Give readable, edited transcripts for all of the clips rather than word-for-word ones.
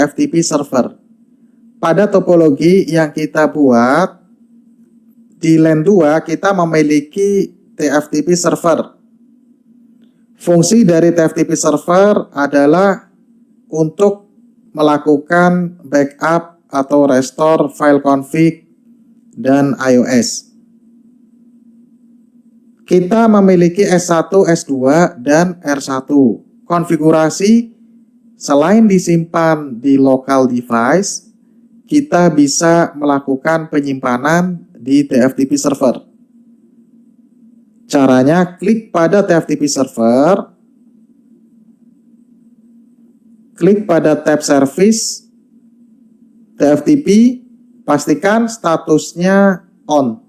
TFTP server. Pada topologi yang kita buat di LAN 2 kita memiliki TFTP server. Fungsi dari TFTP server adalah untuk melakukan backup atau restore file config dan iOS. Kita memiliki S1, S2, dan R1. Konfigurasi selain disimpan di local device, kita bisa melakukan penyimpanan di TFTP server. Caranya, klik pada TFTP server, klik pada tab service, TFTP, pastikan statusnya on.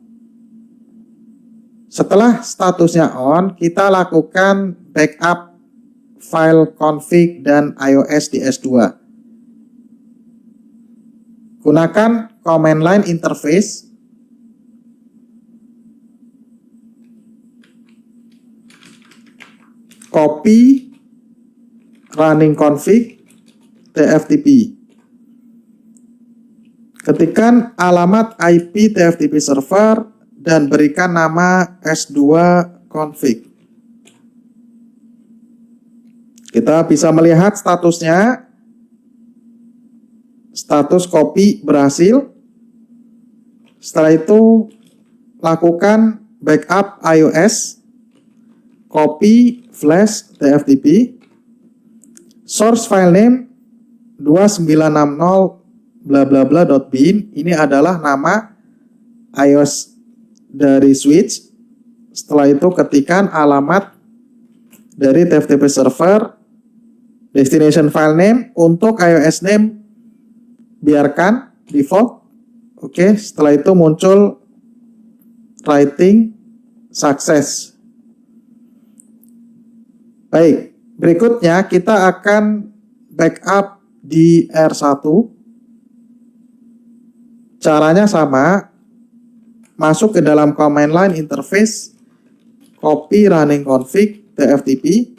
Setelah statusnya on, kita lakukan backup file config dan iOS di S2. Gunakan command line interface. Copy running config TFTP. Ketikkan alamat IP TFTP server dan berikan nama S2 config. Kita bisa melihat statusnya. Status copy berhasil. Setelah itu lakukan backup iOS, copy flash TFTP, source file name 2960 bla bla bla .bin. Ini adalah nama iOS dari switch. Setelah itu ketikkan alamat dari TFTP server, destination file name. Untuk iOS name biarkan default. Oke, setelah itu muncul writing success. Baik, berikutnya kita akan backup di R1. Caranya sama, masuk ke dalam command line interface, copy running config TFTP,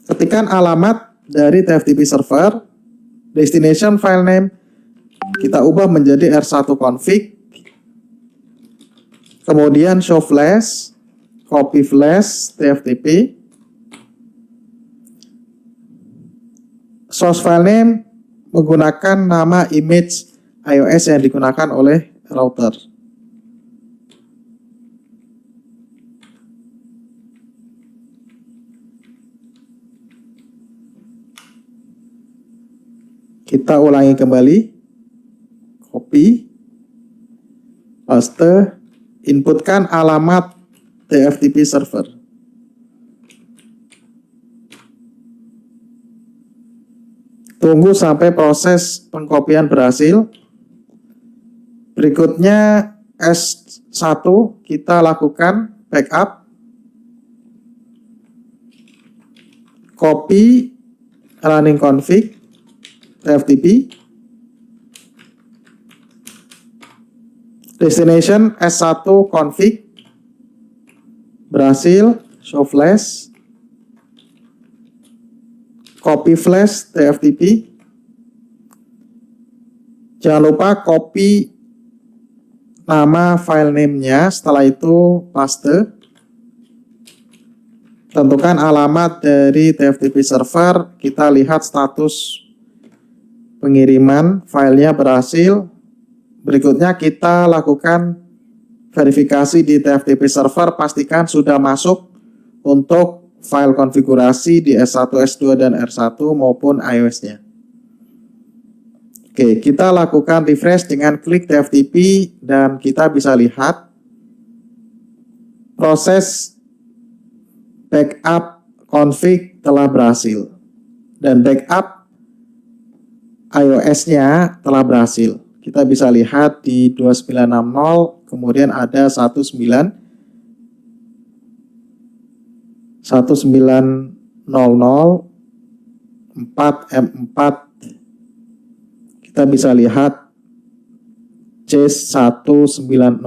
ketikkan alamat dari TFTP server, destination file name kita ubah menjadi R1 config, kemudian show flash, copy flash TFTP, source file name menggunakan nama image iOS yang digunakan oleh router. Kita ulangi kembali, copy, paste, inputkan alamat TFTP server. Tunggu sampai proses pengkopian berhasil. Berikutnya S1 kita lakukan backup, copy running config TFTP, destination S1 config berhasil, show flash, copy flash TFTP. Jangan lupa copy nama file name-nya, setelah itu paste. Tentukan alamat dari TFTP server, kita lihat status pengiriman filenya berhasil. Berikutnya kita lakukan verifikasi di TFTP server, pastikan sudah masuk untuk file konfigurasi di S1, S2, dan R1 maupun iOS-nya. Oke, kita lakukan refresh dengan klik TFTP dan kita bisa lihat proses backup config telah berhasil dan backup iOS-nya telah berhasil. Kita bisa lihat di 2960, kemudian ada 1900, M4. Kita bisa lihat C1900,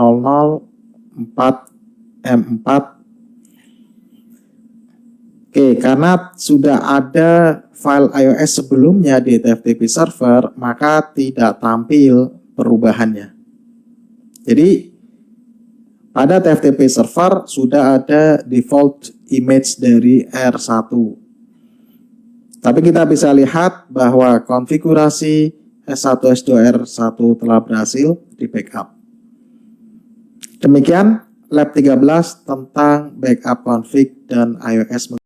4M4. Oke, karena sudah ada file iOS sebelumnya di TFTP server, maka tidak tampil perubahannya. Jadi, pada TFTP server sudah ada default image dari R1. Tapi kita bisa lihat bahwa konfigurasi S1 S2 R1 telah berhasil di backup. Demikian Lab 13 tentang backup config dan iOS.